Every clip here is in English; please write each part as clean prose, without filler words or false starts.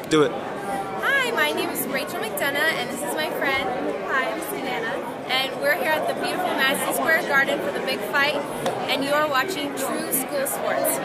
Do it. Hi, my name is Rachel McDonough, and this is my friend. Hi, I'm Savannah, and we're here at the beautiful Madison Square Garden for the big fight, and you are watching True School Sports.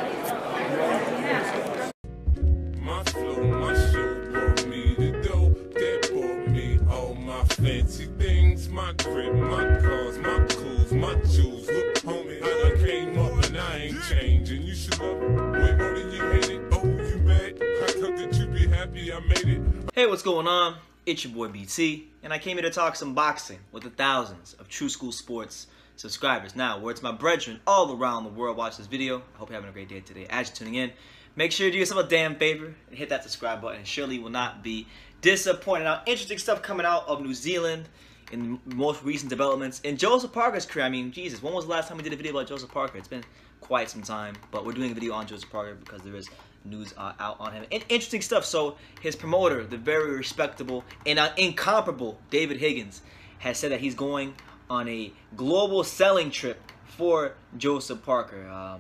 My flow, my show brought me the dough that brought me all my fancy things, my crib, my cars, my clothes, my jewels. Look, homie, I done came up and I ain't changing. You should love it way more than you hate it. Oh, you mad? I hope that you be happy I made it. Hey, what's going on? It's your boy BT, and I came here to talk some boxing with the thousands of True School Sports subscribers. Now, where it's my brethren all around the world watch this video, I hope you're having a great day today. As you're tuning in, make sure you do yourself a damn favor and hit that subscribe button, and surely will not be disappointed. Now, interesting stuff coming out of New Zealand in most recent developments in Joseph Parker's career. I mean, Jesus, when was the last time we did a video about Joseph Parker? It's been quite some time, but we're doing a video on Joseph Parker because there is news out on him. And interesting stuff. So his promoter, the very respectable and incomparable David Higgins, has said that he's going on a global selling trip for Joseph Parker.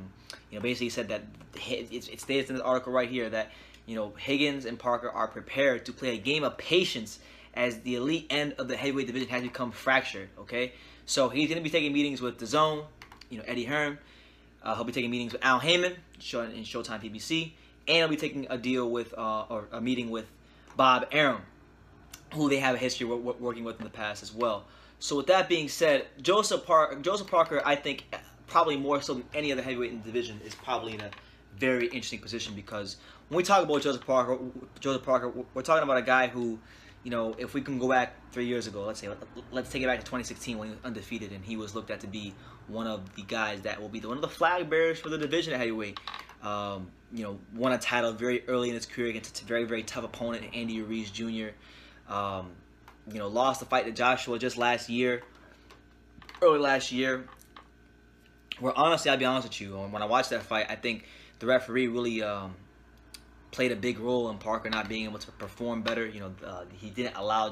Basically said that it states in this article right here that, Higgins and Parker are prepared to play a game of patience as the elite end of the heavyweight division has become fractured, okay? So he's going to be taking meetings with DAZN, Eddie Hearn. He'll be taking meetings with Al Heyman in Showtime PBC. And he'll be taking a deal with, or a meeting with Bob Arum, who they have a history working with in the past as well. So with that being said, Joseph Parker, I think, probably more so than any other heavyweight in the division, is probably in a very interesting position, because when we talk about Joseph Parker, we're talking about a guy who, if we can go back 3 years ago, let's take it back to 2016 when he was undefeated, and he was looked at to be one of the guys that will be one of the flag bearers for the division at heavyweight. Won a title very early in his career against a very, very tough opponent, Andy Ruiz Jr. Lost the fight to Joshua just early last year. Where honestly, I'll be honest with you, when I watched that fight, I think the referee really played a big role in Parker not being able to perform better. He didn't allow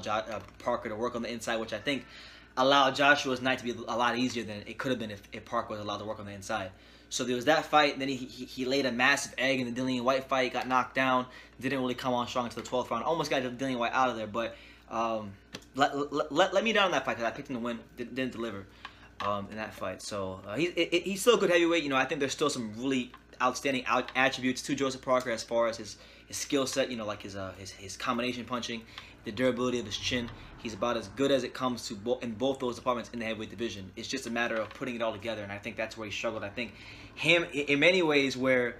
Parker to work on the inside, which I think allowed Joshua's night to be a lot easier than it could have been if Parker was allowed to work on the inside. So there was that fight, and then he laid a massive egg in the Dillian White fight, got knocked down, didn't really come on strong until the 12th round. Almost got Dillian White out of there, but let me down in that fight because I picked him to win, didn't deliver in that fight. So he's still a good heavyweight. I think there's still some really outstanding attributes to Joseph Parker as far as his skill set, like his combination punching, the durability of his chin. He's about as good as it comes to in both those departments in the heavyweight division. It's just a matter of putting it all together, and I think that's where he struggled. I think him, in many ways, where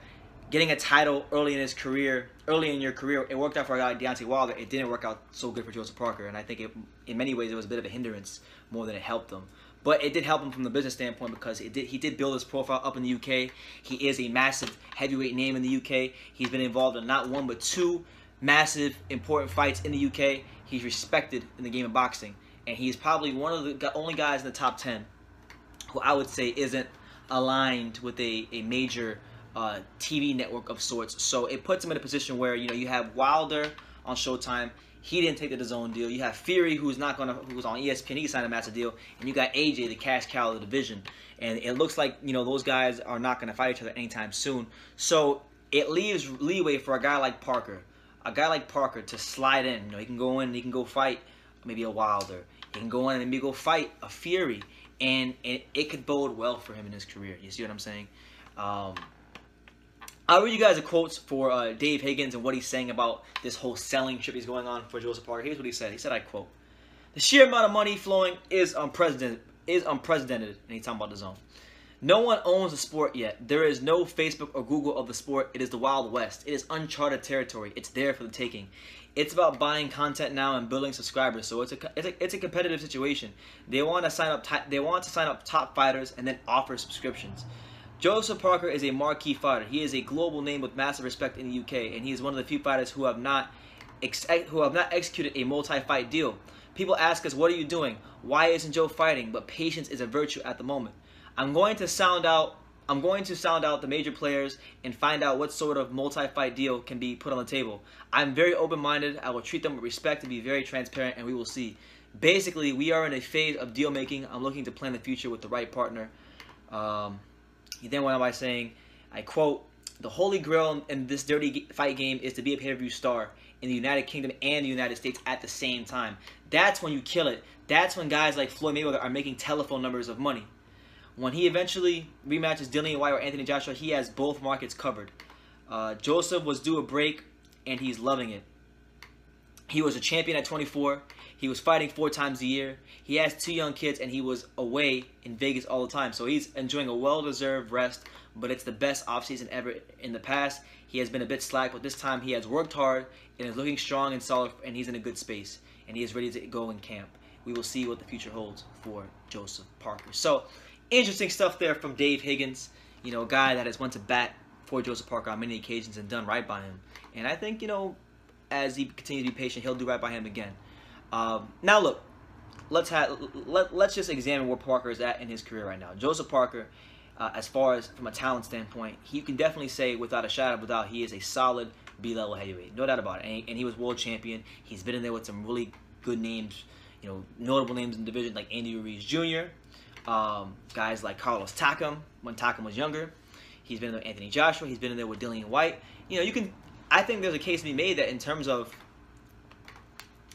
getting a title early in your career, it worked out for a guy like Deontay Wilder. It didn't work out so good for Joseph Parker, and I think in many ways it was a bit of a hindrance more than it helped him. But it did help him from the business standpoint because he did build his profile up in the UK. He is a massive heavyweight name in the UK. He's been involved in not one but two massive important fights in the UK. He's respected in the game of boxing, and he's probably one of the only guys in the top 10 who I would say isn't aligned with a major TV network of sorts. So it puts him in a position where you have Wilder on Showtime. He didn't take the DAZN deal. You have Fury, who's on ESPN. He signed a massive deal, and you got AJ, the cash cow of the division. And it looks like those guys are not going to fight each other anytime soon. So it leaves leeway for a guy like Parker. To slide in. He can go in, he can go fight maybe a Wilder. He can go in and maybe go fight a Fury. And it could bode well for him in his career. You see what I'm saying? I'll read you guys a quote for Dave Higgins and what he's saying about this whole selling trip he's going on for Joseph Parker. Here's what he said. He said, I quote, "The sheer amount of money flowing is unprecedented, and he's talking about DAZN. No one owns the sport yet. There is no Facebook or Google of the sport. It is the Wild West. It is uncharted territory. It's there for the taking. It's about buying content now and building subscribers. So it's a competitive situation. They want to sign up top fighters and then offer subscriptions. Joseph Parker is a marquee fighter. He is a global name with massive respect in the UK, and he is one of the few fighters who have not executed a multi-fight deal. People ask us, what are you doing? Why isn't Joe fighting? But patience is a virtue at the moment. I'm going to sound out the major players and find out what sort of multi-fight deal can be put on the table. I'm very open-minded. I will treat them with respect and be very transparent, and we will see. Basically, we are in a phase of deal making. I'm looking to plan the future with the right partner." He then went on by saying, I quote, "The holy grail in this dirty fight game is to be a pay-per-view star. in the United Kingdom and the United States at the same time. That's when you kill it. That's when guys like Floyd Mayweather are making telephone numbers of money. When he eventually rematches Dillian Whyte or Anthony Joshua, he has both markets covered. Joseph was due a break, and he's loving it. He was a champion at 24. He was fighting 4 times a year. He has 2 young kids, and he was away in Vegas all the time. So he's enjoying a well-deserved rest, but it's the best offseason ever in the past. He has been a bit slack, but this time he has worked hard and is looking strong and solid, and he's in a good space, and he is ready to go in camp. We will see what the future holds for Joseph Parker. So, interesting stuff there from Dave Higgins, you know, a guy that has went to bat for Joseph Parker on many occasions and done right by him. And I think, you know, as he continues to be patient, he'll do right by him again. Now, look, let's just examine where Parker is at in his career right now. Joseph Parker, as far as from a talent standpoint, he can definitely say without a shadow of a doubt he is a solid B-level heavyweight, no doubt about it. And he was world champion. He's been in there with some really good names, you know, notable names in the division like Andy Ruiz Jr., guys like Carlos Takam when Takam was younger. He's been in there with Anthony Joshua. He's been in there with Dillian Whyte. You know, I think there's a case to be made that in terms of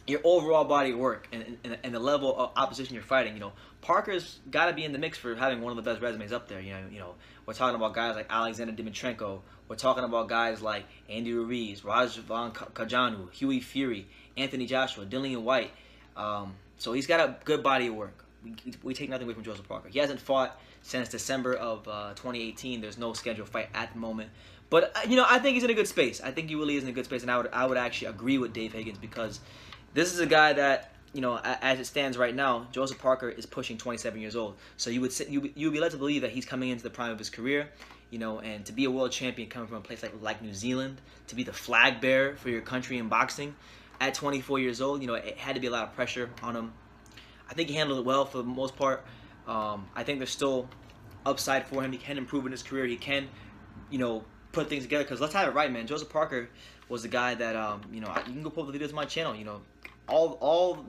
your overall body of work and the level of opposition you're fighting, you know, Parker's got to be in the mix for having one of the best resumes up there. You know, we're talking about guys like Alexander Dimitrenko. We're talking about guys like Andy Ruiz, Razvan Kajanu, Huey Fury, Anthony Joshua, Dillian Whyte. So he's got a good body of work. We take nothing away from Joseph Parker. He hasn't fought since December of 2018. There's no scheduled fight at the moment. But, you know, I think he's in a good space. I think he really is in a good space. And I would actually agree with Dave Higgins because this is a guy that, you know, as it stands right now, Joseph Parker is pushing 27 years old. So you would be led to believe that he's coming into the prime of his career, you know, and to be a world champion coming from a place like New Zealand, to be the flag bearer for your country in boxing at 24 years old, you know, it had to be a lot of pressure on him. I think he handled it well for the most part. I think there's still upside for him. He can improve in his career. He can, you know, put things together. Because let's have it right, man. Joseph Parker was the guy that, you know, you can go pull the videos on my channel. You know, all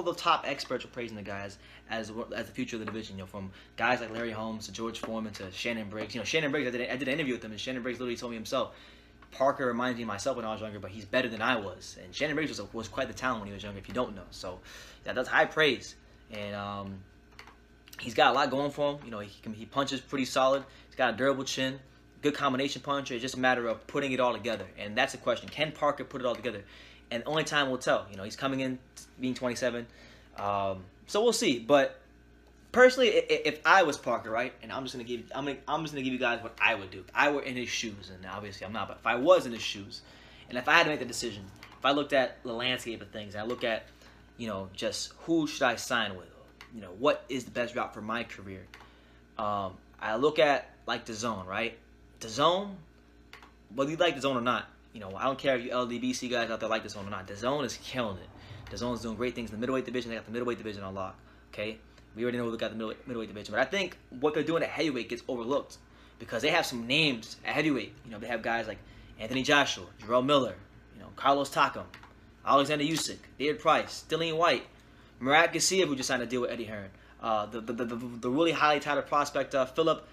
the top experts were praising the guys as the future of the division. You know, from guys like Larry Holmes to George Foreman to Shannon Briggs. You know, Shannon Briggs, I did an interview with him, and Shannon Briggs literally told me himself, Parker reminds me of myself when I was younger, but he's better than I was. And Shannon Briggs was quite the talent when he was younger, if you don't know. So, yeah, that's high praise. And he's got a lot going for him. You know, he punches pretty solid. He's got a durable chin, good combination puncher. It's just a matter of putting it all together. And that's the question. Can Parker put it all together? And only time will tell. You know, he's coming in being 27. So we'll see. But personally, if I was Parker, right, and I'm just gonna give you guys what I would do. If I were in his shoes, and obviously I'm not, but if I was in his shoes, and if I had to make the decision, if I looked at the landscape of things, and I look at, you know, just who should I sign with, you know, what is the best route for my career, I look at like DAZN, right? DAZN, whether you like DAZN or not, you know, I don't care if you LDBC guys out there like DAZN or not. DAZN is killing it. DAZN is doing great things in the middleweight division. They got the middleweight division on lock. Okay. We already know they got the middleweight division. But I think what they're doing at heavyweight gets overlooked because they have some names at heavyweight. You know, they have guys like Anthony Joshua, Jarrell Miller, you know, Carlos Takam, Alexander Usyk, David Price, Dillian Whyte, Murat Gassiev, who just signed a deal with Eddie Hearn. The really highly touted prospect, Philip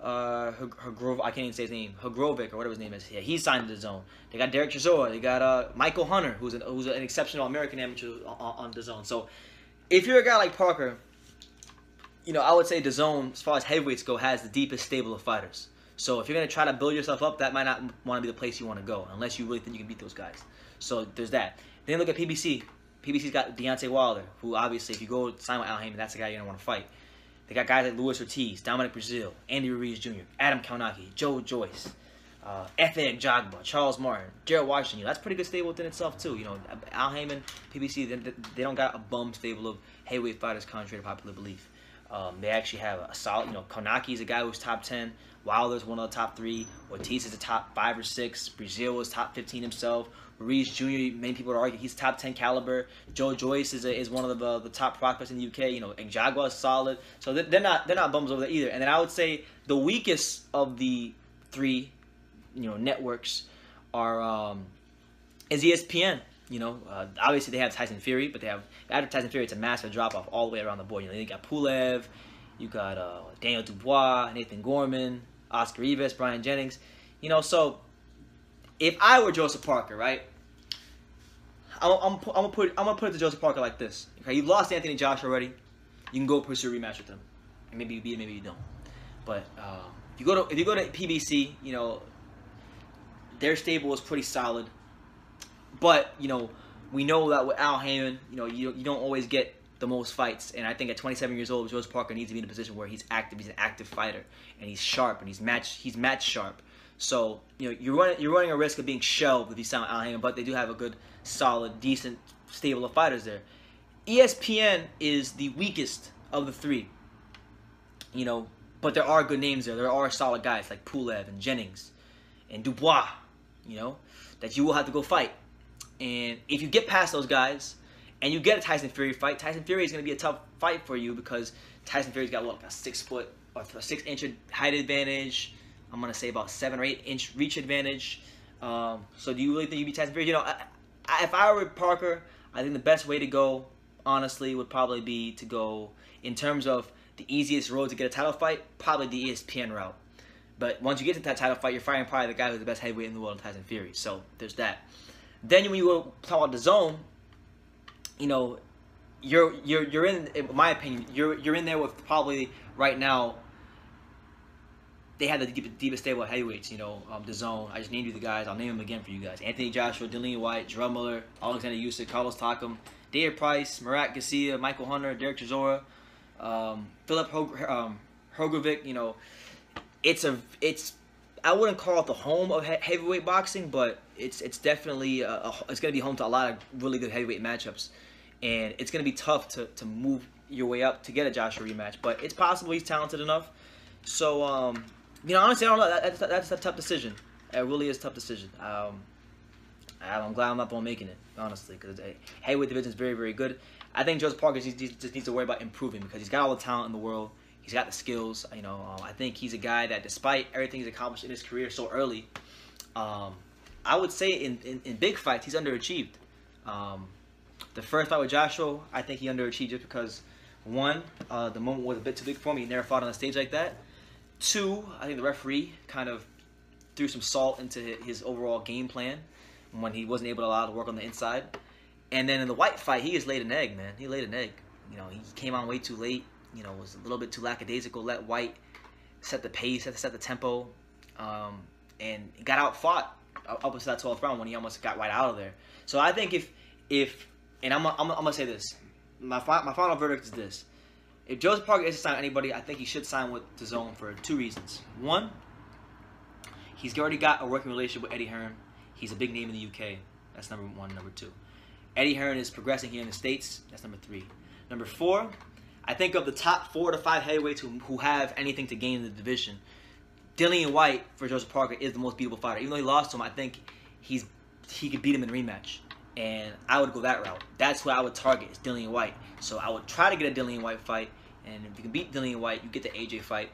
I can't even say his name, Hagrovic or whatever his name is. Yeah, he signed to DAZN. They got Derek Chisora. They got Michael Hunter, who's an exceptional American amateur on DAZN. So if you're a guy like Parker, you know, I would say DAZN, as far as heavyweights go, has the deepest stable of fighters. So if you're going to try to build yourself up, that might not want to be the place you want to go, unless you really think you can beat those guys. So there's that. Then look at PBC. PBC's got Deontay Wilder, who obviously, if you go sign with Al Haymon, that's the guy you're going to want to fight. They got guys like Luis Ortiz, Dominic Brazil, Andy Ruiz Jr., Adam Kaunaki, Joe Joyce, F.A. Jagba, Charles Martin, Gerald Washington. You know, that's pretty good stable within itself, too. You know, Al Haymon, PBC, they don't got a bum stable of heavyweight fighters contrary to popular belief. They actually have a solid, you know, Kaunaki is a guy who's top 10. Wilder's one of the top 3. Ortiz is a top 5 or 6. Brazil is top 15 himself. Ruiz Jr., many people would argue he's top 10 caliber. Joe Joyce is one of the top prospects in the UK. You know, and Jaguar is solid. So they're not bums over there either. And then I would say the weakest of the 3, you know, networks are is ESPN. You know, obviously they have Tyson Fury, but they have after Tyson Fury, it's a massive drop off all the way around the board. You know, you got Pulev, you got Daniel Dubois, Nathan Gorman, Oscar Rivas, Brian Jennings. You know, so if I were Joseph Parker, right, I'm gonna put it to Joseph Parker like this. Okay, you lost Anthony Joshua already. You can go pursue a rematch with him, and maybe you beat him, maybe you don't. But if you go to PBC, you know, their stable is pretty solid. But you know, we know that with Al Heyman, you know, you don't always get the most fights. And I think at 27 years old, Joseph Parker needs to be in a position where he's active. He's an active fighter, and he's sharp, and he's match sharp. So you know, you're running a risk of being shelved if you sign Al Heyman. But they do have a good, solid, decent stable of fighters there. ESPN is the weakest of the three. You know, but there are good names there. There are solid guys like Pulev and Jennings and Dubois, you know, that you will have to go fight. And if you get past those guys and you get a Tyson Fury fight, Tyson Fury is going to be a tough fight for you because Tyson Fury's got what, like a 6 foot or 6 inch height advantage. I'm going to say about 7 or 8 inch reach advantage. So do you really think you beat Tyson Fury? You know, if I were Parker, I think the best way to go, honestly, would probably be to go, in terms of the easiest road to get a title fight, probably the ESPN route. But once you get to that title fight, you're fighting probably the guy who's the best heavyweight in the world, Tyson Fury. So there's that. Then when you go talk about DAZN, you know, you're in my opinion, you're in there with probably right now. They had the deepest stable of heavyweights, you know, DAZN. I just named you the guys. I'll name them again for you guys: Anthony Joshua, Dillian White, Jerome Miller, Alexander Usyk, Carlos Takam, David Price, Murat Garcia, Michael Hunter, Derek Chisora, Philip Hrgovic. You know, it's I wouldn't call it the home of heavyweight boxing, but it's definitely it's going to be home to a lot of really good heavyweight matchups, and it's going to be tough to move your way up to get a Joshua rematch. But it's possible. He's talented enough. So you know, honestly, I don't know. That's a tough decision. It really is a tough decision. I'm glad I'm not the one making it, honestly, because heavyweight division is very, very good. I think Joseph Parker just needs to worry about improving because he's got all the talent in the world. He's got the skills. You know, I think he's a guy that, despite everything he's accomplished in his career so early, I would say in big fights he's underachieved. The first fight with Joshua, I think he underachieved just because, one, the moment was a bit too big for him. He never fought on a stage like that. Two, I think the referee kind of threw some salt into his overall game plan when he wasn't able to allow to work on the inside. And then in the White fight, he just laid an egg, man. He laid an egg. You know, he came on way too late. You know, was a little bit too lackadaisical. Let White set the pace, set the tempo, and got out fought up until that 12th round when he almost got White out of there. So I think if and I'm gonna say this, my final verdict is this: if Joseph Parker is to sign anybody, I think he should sign with DAZN for 2 reasons. One, he's already got a working relationship with Eddie Hearn. He's a big name in the UK. That's number 1. Number 2, Eddie Hearn is progressing here in the States. That's number 3. Number 4, I think of the top 4 to 5 heavyweights who have anything to gain in the division, Dillian White for Joseph Parker is the most beatable fighter. Even though he lost to him, I think he could beat him in a rematch. And I would go that route. That's what I would target, is Dillian White. So I would try to get a Dillian White fight, and if you can beat Dillian White, you get the AJ fight,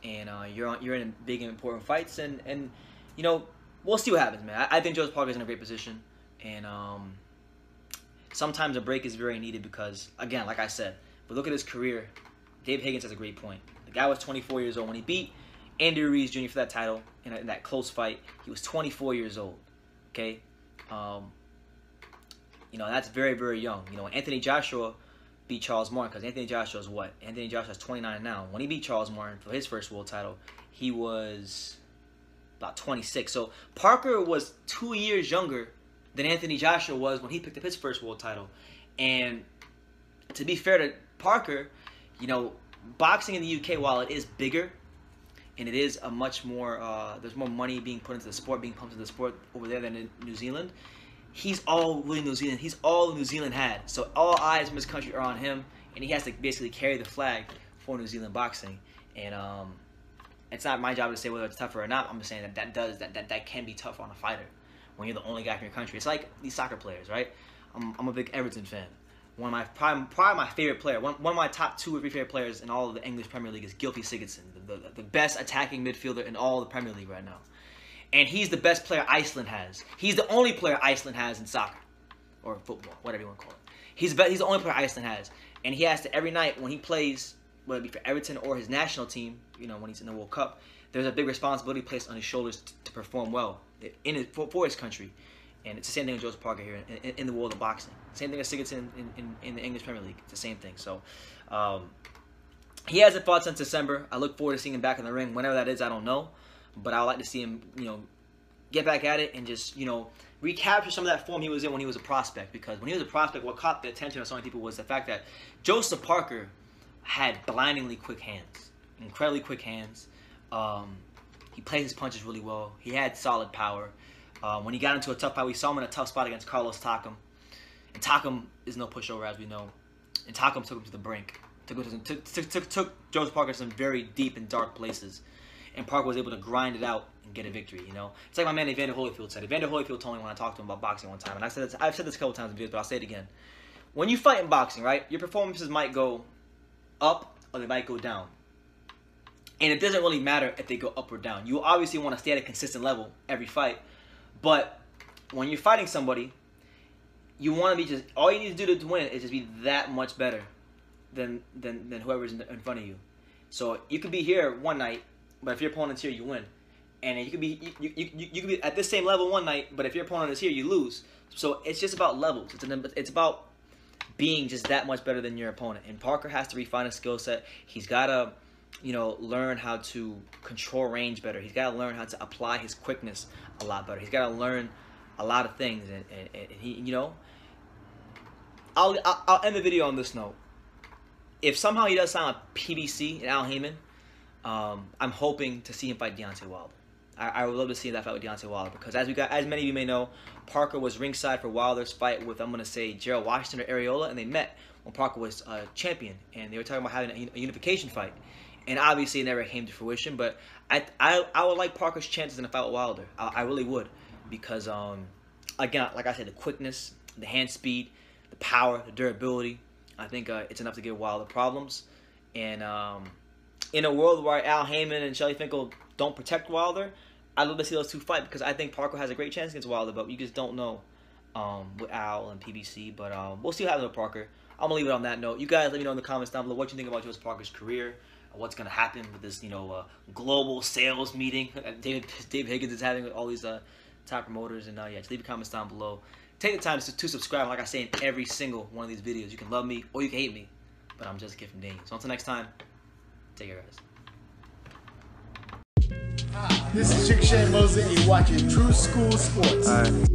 and you're in big and important fights, and you know, we'll see what happens, man. I think Joseph Parker's in a great position, and sometimes a break is very needed because, again, like I said, but look at his career. Dave Higgins has a great point. The guy was 24 years old when he beat Andy Ruiz Jr. for that title in that close fight. He was 24 years old. Okay, you know, that's very, very young. You know, Anthony Joshua beat Charles Martin, because Anthony Joshua's what? Anthony Joshua's 29 now. When he beat Charles Martin for his first world title, he was about 26. So Parker was 2 years younger than Anthony Joshua was when he picked up his first world title. And to be fair to Parker, you know, boxing in the UK, while it is bigger and it is a much more, there's more money being put into the sport, being pumped into the sport over there than in New Zealand. He's all really New Zealand. He's all New Zealand had. So all eyes from his country are on him, and he has to basically carry the flag for New Zealand boxing. And it's not my job to say whether it's tougher or not. I'm just saying that can be tough on a fighter when you're the only guy from your country. It's like these soccer players, right? I'm a big Everton fan. One of my probably my favorite player, one of my top 2 or 3 favorite players in all of the English Premier League is Gylfi Sigurdsson, the best attacking midfielder in all the Premier League right now. And he's the best player Iceland has. He's the only player Iceland has in soccer or football, whatever you want to call it. He's the only player Iceland has, and he has to, every night when he plays, whether it be for Everton or his national team, you know, when he's in the World Cup, there's a big responsibility placed on his shoulders to perform well for his country. And it's the same thing with Joseph Parker here in the world of boxing. Same thing as Sigurdsson in the English Premier League. It's the same thing. So he hasn't fought since December. I look forward to seeing him back in the ring. Whenever that is, I don't know. But I would like to see him, get back at it and just, recapture some of that form he was in when he was a prospect. Because when he was a prospect, what caught the attention of so many people was the fact that Joseph Parker had blindingly quick hands. Incredibly quick hands. He played his punches really well. He had solid power. When he got into a tough fight, we saw him in a tough spot against Carlos Takam. And Takam is no pushover, as we know. And Takam took him to the brink. Took Joseph Parker to some very deep and dark places. And Parker was able to grind it out and get a victory, It's like my man Evander Holyfield said. Evander Holyfield told me when I talked to him about boxing one time, and I've said this a couple times in videos, but I'll say it again. When you fight in boxing, right, your performances might go up or they might go down. And it doesn't really matter if they go up or down. You obviously want to stay at a consistent level every fight. But when you're fighting somebody, you want to be all you need to do to win is just be that much better than whoever's in front of you. So you could be here one night, but if your opponent's here, you win. And you could be at this same level one night, but if your opponent is here, you lose. So it's just about levels. It's about being just that much better than your opponent. And Parker has to refine his skill set. He's got to, learn how to control range better. He's got to learn how to apply his quickness a lot better. He's got to learn a lot of things. And he, I'll end the video on this note. If somehow he does sign with PBC and Al Heyman, I'm hoping to see him fight Deontay Wilder. I would love to see that fight with Deontay Wilder because as many of you may know, Parker was ringside for Wilder's fight with, I'm going to say, Gerald Washington or Areola, and they met when Parker was champion, and they were talking about having a unification fight. And obviously it never came to fruition, but I would like Parker's chances in a fight with Wilder. I really would because, again, like I said, the quickness, the hand speed, the power, the durability, I think it's enough to give Wilder problems. And in a world where Al Heyman and Shelly Finkel don't protect Wilder, I'd love to see those two fight because I think Parker has a great chance against Wilder, but you just don't know with Al and PBC. But we'll see what happens with Parker. I'm going to leave it on that note. You guys let me know in the comments down below what you think about Joseph Parker's career, what's going to happen with this, global sales meeting that Dave Higgins is having with all these top promoters. And yeah, just leave your comments down below. Take the time to subscribe, like I say in every single one of these videos. You can love me or you can hate me, but I'm just a kid from Dane. So until next time, take care, guys. This is Chick Shane Mosley, and you're watching True School Sports. All right.